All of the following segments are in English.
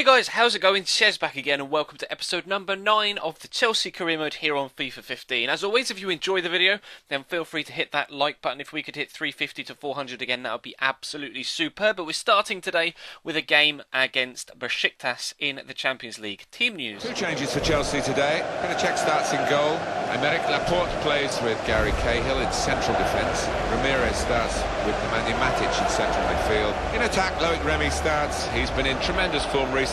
Hey guys, how's it going? Chez back again and welcome to episode number 9 of the Chelsea career mode here on FIFA 15. As always, if you enjoy the video, then feel free to hit that like button. If we could hit 350 to 400 again, that would be absolutely superb. But we're starting today with a game against Besiktas in the Champions League. Team news. Two changes for Chelsea today. Check starts in goal. Aymeric Laporte plays with Gary Cahill in central defence. Ramirez starts with Nemanja Matic in central midfield. In attack, Loic Remy starts. He's been in tremendous form recently.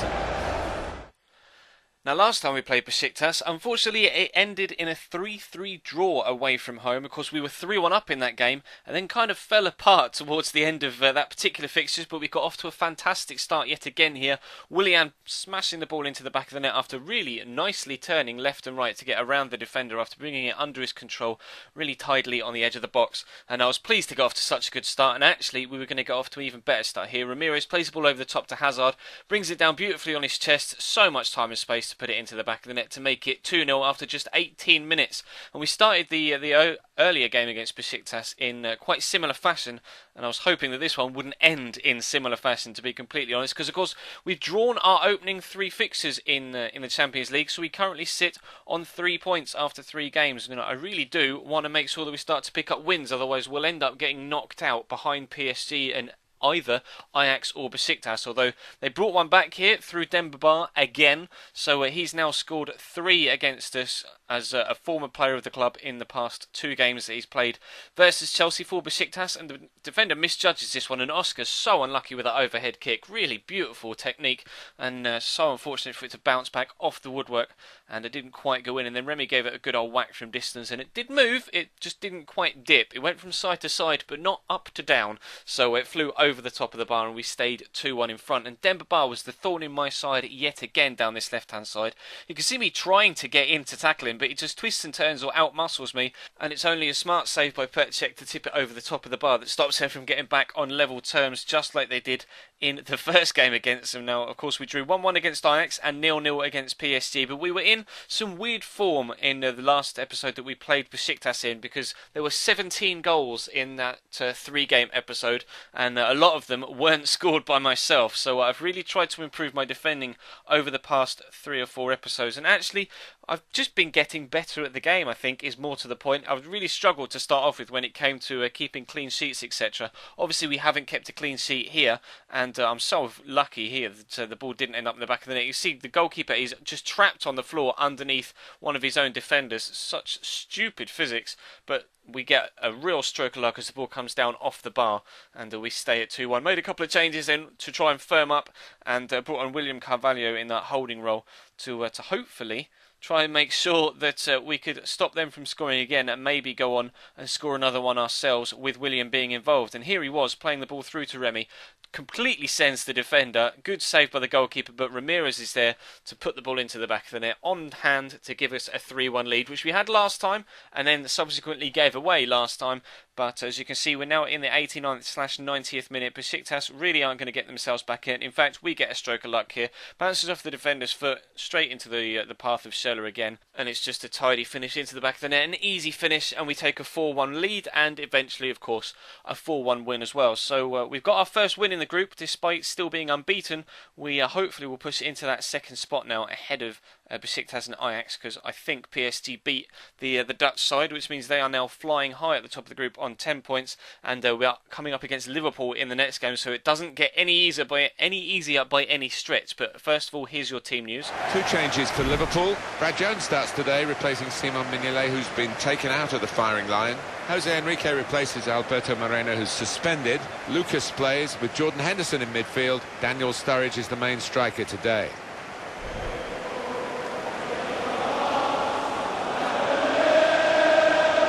Now, last time we played Besiktas, unfortunately it ended in a 3-3 draw away from home. Of course, we were 3-1 up in that game and then kind of fell apart towards the end of that particular fixtures, but we got off to a fantastic start yet again here. Willian smashing the ball into the back of the net after really nicely turning left and right to get around the defender after bringing it under his control really tidily on the edge of the box. And I was pleased to get off to such a good start, and actually we were going to get off to an even better start here. Ramirez plays the ball over the top to Hazard, brings it down beautifully on his chest, so much time and space to put it into the back of the net to make it 2-0 after just 18 minutes. And we started the earlier game against Besiktas in quite similar fashion, and I was hoping that this one wouldn't end in similar fashion, to be completely honest, because of course we've drawn our opening 3 fixtures in the Champions League, so we currently sit on 3 points after 3 games. And I really do want to make sure that we start to pick up wins, otherwise we'll end up getting knocked out behind PSG and either Ajax or Besiktas, although they brought one back here through Demba again, so he's now scored 3 against us as a former player of the club in the past 2 games that he's played versus Chelsea for Besiktas, and the defender misjudges this one, and Oscar's so unlucky with that overhead kick. Really beautiful technique, and so unfortunate for it to bounce back off the woodwork, and it didn't quite go in, and then Remy gave it a good old whack from distance, and it did move, it just didn't quite dip. It went from side to side, but not up to down, so it flew over the top of the bar, and we stayed 2-1 in front. And Demba was the thorn in my side yet again down this left-hand side. You can see me trying to get in to tackle him, but he just twists and turns or out-muscles me, and it's only a smart save by Petr to tip it over the top of the bar that stops him from getting back on level terms, just like they did in the first game against them. Now, of course, we drew 1-1 against Ajax and 0-0 against PSG, but we were in some weird form in the last episode that we played Besiktas in, because there were 17 goals in that 3-game episode, and a lot of them weren't scored by myself, so I've really tried to improve my defending over the past 3 or 4 episodes, and actually I've just been getting better at the game, I think, is more to the point. I've really struggled to start off with when it came to keeping clean sheets, etc. Obviously, we haven't kept a clean sheet here, and I'm so lucky here that the ball didn't end up in the back of the net. You see, the goalkeeper is just trapped on the floor underneath one of his own defenders. Such stupid physics, but we get a real stroke of luck as the ball comes down off the bar, and we stay at 2-1. Made a couple of changes then to try and firm up, and brought on William Carvalho in that holding role to hopefully try and make sure that we could stop them from scoring again and maybe go on and score another one ourselves with William being involved. And here he was playing the ball through to Remy, completely sends the defender. Good save by the goalkeeper, but Ramirez is there to put the ball into the back of the net on hand to give us a 3-1 lead, which we had last time and then subsequently gave away last time. But as you can see, we're now in the 89th/90th minute. Besiktas really aren't going to get themselves back in. In fact, we get a stroke of luck here. Bounces off the defender's foot straight into the path of Scheller again. And it's just a tidy finish into the back of the net. An easy finish, and we take a 4-1 lead. And eventually, of course, a 4-1 win as well. So we've got our first win in the group, despite still being unbeaten. We hopefully will push it into that second spot now ahead of Besiktas and Ajax, because I think PSG beat the Dutch side, which means they are now flying high at the top of the group on 10 points, and we are coming up against Liverpool in the next game, so it doesn't get any easier by any stretch. But first of all, here's your team news. 2 changes for Liverpool. Brad Jones starts today, replacing Simon Mignolet, who's been taken out of the firing line. Jose Enrique replaces Alberto Moreno, who's suspended. Lucas plays with Jordan Henderson in midfield. Daniel Sturridge is the main striker today.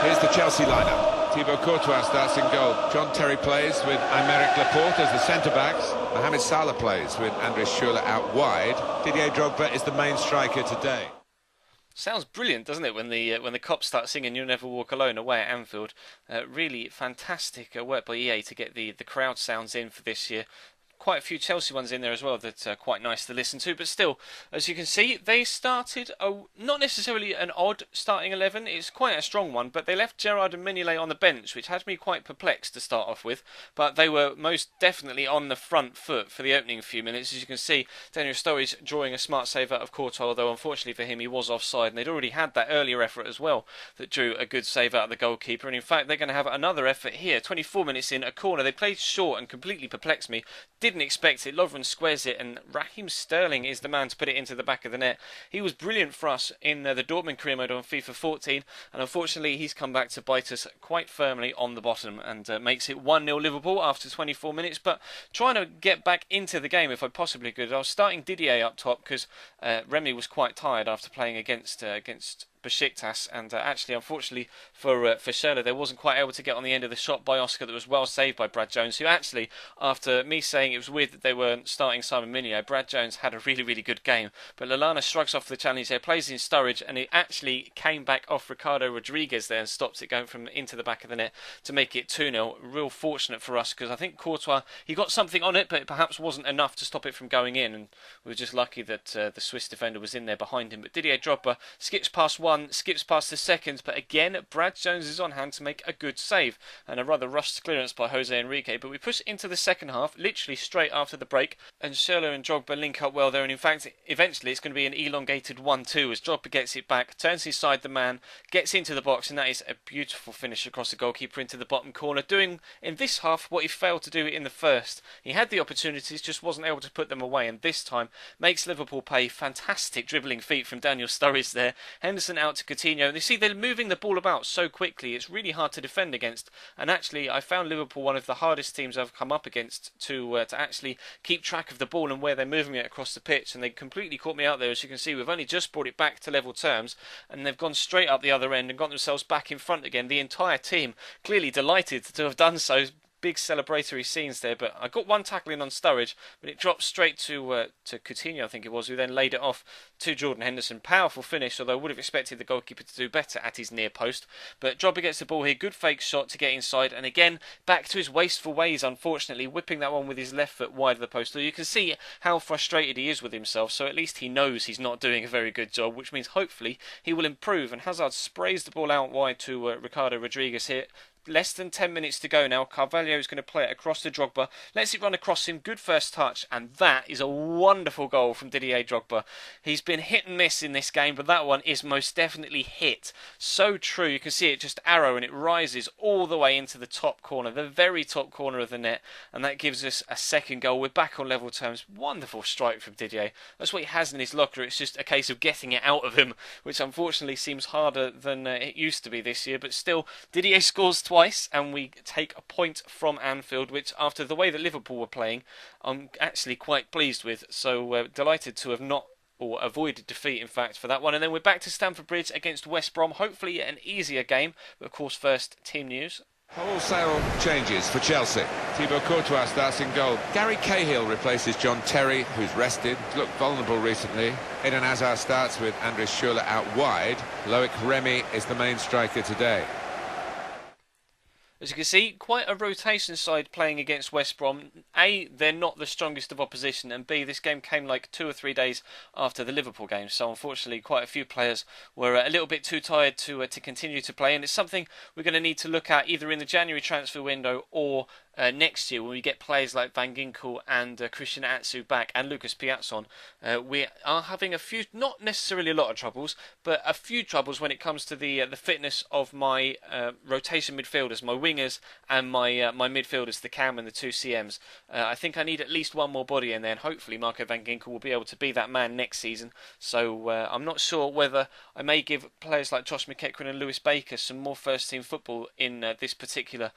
Here's the Chelsea lineup. Thibaut Courtois starts in goal. John Terry plays with Aymeric Laporte as the centre-backs. Mohamed Salah plays with Andres Schürrle out wide. Didier Drogba is the main striker today. Sounds brilliant, doesn't it, when the cops start singing "You'll Never Walk Alone" away at Anfield. Really fantastic work by EA to get the crowd sounds in for this year. quite a few Chelsea ones in there as well that are quite nice to listen to. But still, as you can see, they started not necessarily an odd starting 11. It's quite a strong one, but they left Gerrard and Mignolet on the bench, which had me quite perplexed to start off with. But they were most definitely on the front foot for the opening few minutes. As you can see, Daniel Sturridge drawing a smart save out of Courtois, although unfortunately for him he was offside, and they'd already had that earlier effort as well that drew a good save out of the goalkeeper. And in fact, they're going to have another effort here. 24 minutes in, a corner. They played short and completely perplexed me. Didn't expect it. Lovren squares it, and Raheem Sterling is the man to put it into the back of the net. He was brilliant for us in the Dortmund career mode on FIFA 14, and unfortunately he's come back to bite us quite firmly on the bottom, and makes it 1-0 Liverpool after 24 minutes. But trying to get back into the game if I possibly could. I was starting Didier up top because Remy was quite tired after playing against Besiktas, and actually, unfortunately for Schürrle, they wasn't quite able to get on the end of the shot by Oscar that was well saved by Brad Jones, who actually, after me saying it was weird that they weren't starting Simon Mignolet, Brad Jones had a really, really good game. But Lallana shrugs off the challenge there, plays in Sturridge, and it actually came back off Ricardo Rodriguez there and stops it going from into the back of the net to make it 2-0. Real fortunate for us, because I think Courtois, he got something on it, but it perhaps wasn't enough to stop it from going in, and we were just lucky that the Swiss defender was in there behind him. But Didier Drogba skips past one, skips past the second, but again Brad Jones is on hand to make a good save, and a rather rushed clearance by Jose Enrique. But we push into the second half literally straight after the break, and Schürrle and Drogba link up well there, and in fact eventually it's going to be an elongated 1-2 as Drogba gets it back, turns inside the man, gets into the box, and that is a beautiful finish across the goalkeeper into the bottom corner, doing in this half what he failed to do in the first. He had the opportunities, just wasn't able to put them away, and this time makes Liverpool pay. Fantastic dribbling feet from Daniel Sturridge there. Henderson out to Coutinho, and you see they're moving the ball about so quickly, it's really hard to defend against. And actually I found Liverpool one of the hardest teams I've come up against to actually keep track of the ball and where they're moving it across the pitch, and they completely caught me out there. As you can see, we've only just brought it back to level terms, and they've gone straight up the other end and got themselves back in front again. The entire team clearly delighted to have done so. Big celebratory scenes there, but I got one tackle in on Sturridge, but it dropped straight to Coutinho, I think it was, who then laid it off to Jordan Henderson. Powerful finish, although I would have expected the goalkeeper to do better at his near post. But Drogba gets the ball here, good fake shot to get inside, and again back to his wasteful ways, unfortunately, whipping that one with his left foot wide of the post. So you can see how frustrated he is with himself, so at least he knows he's not doing a very good job, which means hopefully he will improve. And Hazard sprays the ball out wide to Ricardo Rodriguez here. Less than 10 minutes to go now. Carvalho is going to play it across to Drogba. Lets it run across him. Good first touch. And that is a wonderful goal from Didier Drogba. He's been hit and miss in this game, but that one is most definitely hit. So true. You can see it just arrow, and it rises all the way into the top corner, the very top corner of the net. And that gives us a second goal. We're back on level terms. Wonderful strike from Didier. That's what he has in his locker. It's just a case of getting it out of him, which unfortunately seems harder than it used to be this year. But still, Didier scores twice, and we take a point from Anfield, which after the way that Liverpool were playing, I'm actually quite pleased with. So delighted to have not or avoided defeat, in fact, for that one. And then we're back to Stamford Bridge against West Brom. Hopefully an easier game, but of course first team news. Wholesale changes for Chelsea. Thibaut Courtois starts in goal. Gary Cahill replaces John Terry, who's rested. He's looked vulnerable recently. Eden Hazard starts with Andrés Schürrle out wide. Loic Remy is the main striker today. As you can see, quite a rotation side playing against West Brom. A, they're not the strongest of opposition, and B, this game came like 2 or 3 days after the Liverpool game, so unfortunately quite a few players were a little bit too tired to continue to play, and it's something we're going to need to look at either in the January transfer window or next year when we get players like Van Ginkel and Christian Atsu back, and Lucas Piazon. We are having a few, not necessarily a lot of troubles, but a few troubles when it comes to the fitness of my rotation midfielders, my wingers and my midfielders, the Cam and the 2 CMs. I think I need at least one more body in there, and hopefully Marco Van Ginkel will be able to be that man next season. So I'm not sure whether I may give players like Josh McEachran and Lewis Baker some more first team football in this particular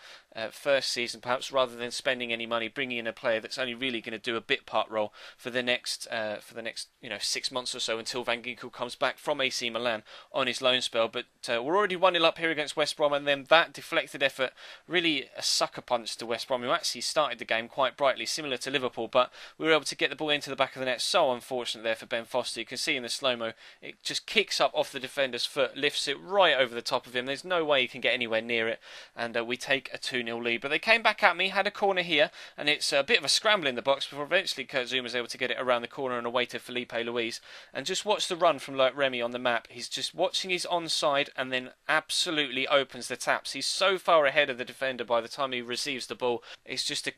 first season, perhaps, rather than spending any money bringing in a player that's only really going to do a bit part role for the next 6 months or so until Van Ginkel comes back from AC Milan on his loan spell. But we're already 1-0 up here against West Brom, and then that deflected effort, really a sucker punch to West Brom, who actually started the game quite brightly, similar to Liverpool, but we were able to get the ball into the back of the net. So unfortunate there for Ben Foster. You can see in the slow-mo, it just kicks up off the defender's foot, lifts it right over the top of him. There's no way he can get anywhere near it, and we take a 2-0 lead. But they came back at me Remy had a corner here, and it's a bit of a scramble in the box before eventually Kurt Zouma is able to get it around the corner and away to Felipe Luis. And just watch the run from Remy on the map. He's just watching his onside and then absolutely opens the taps. He's so far ahead of the defender by the time he receives the ball. It's just a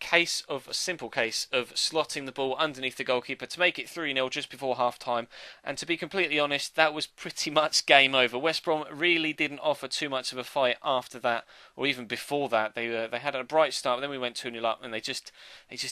simple case of slotting the ball underneath the goalkeeper to make it 3-0 just before half-time. And to be completely honest, that was pretty much game over. West Brom really didn't offer too much of a fight after that, or even before that. They had a bright start, but then we went 2-0 up, and they just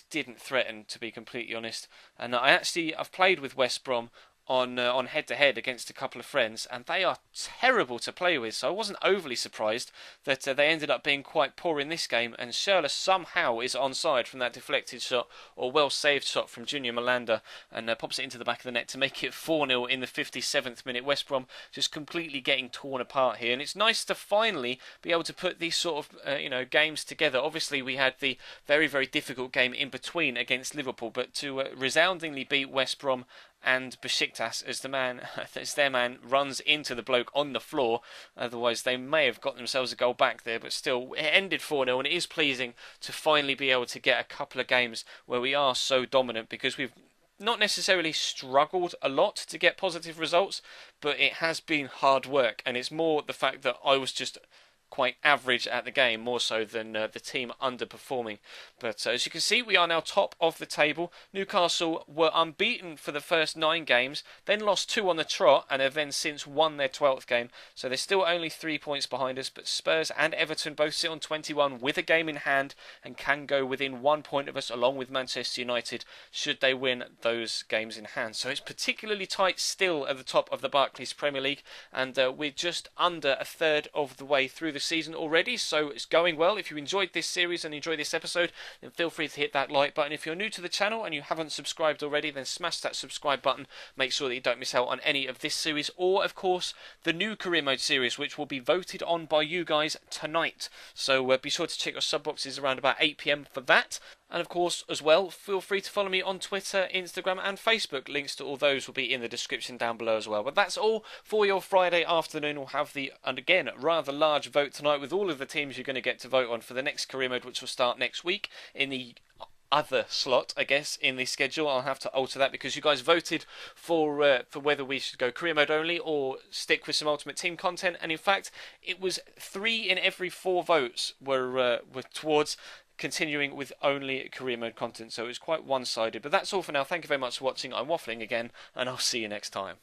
didn't threaten, to be completely honest. And I've played with West Brom on head-to-head against a couple of friends, and they are terrible to play with, so I wasn't overly surprised that they ended up being quite poor in this game, and Schürrle somehow is onside from that deflected shot, or well-saved shot from Junior Malanda, and pops it into the back of the net to make it 4-0 in the 57th minute. West Brom just completely getting torn apart here, and it's nice to finally be able to put these sort of games together. Obviously we had the very, very difficult game in between against Liverpool, but to resoundingly beat West Brom and Besiktas as their man runs into the bloke on the floor. Otherwise they may have got themselves a goal back there, but still it ended 4-0, and it is pleasing to finally be able to get a couple of games where we are so dominant, because we've not necessarily struggled a lot to get positive results, but it has been hard work, and it's more the fact that I was just quite average at the game, more so than the team underperforming. But as you can see, we are now top of the table. Newcastle were unbeaten for the first 9 games, then lost 2 on the trot, and have then since won their 12th game. So they're still only 3 points behind us, but Spurs and Everton both sit on 21 with a game in hand and can go within 1 point of us, along with Manchester United, should they win those games in hand. So it's particularly tight still at the top of the Barclays Premier League, and we're just under a third of the way through the season already, so it's going well. If you enjoyed this series and enjoyed this episode, then feel free to hit that like button. If you're new to the channel and you haven't subscribed already, then smash that subscribe button. Make sure that you don't miss out on any of this series, or of course the new career mode series, which will be voted on by you guys tonight. So be sure to check your sub boxes around about 8 PM for that. And of course, as well, feel free to follow me on Twitter, Instagram and Facebook. Links to all those will be in the description down below as well. But that's all for your Friday afternoon. We'll have and again, rather large vote tonight with all of the teams you're going to get to vote on for the next career mode, which will start next week in the other slot, I guess, in the schedule. I'll have to alter that because you guys voted for whether we should go career mode only or stick with some Ultimate Team content, and in fact it was 3 in every 4 votes were towards continuing with only career mode content, so it was quite one-sided. But that's all for now. Thank you very much for watching. I'm waffling again, and I'll see you next time.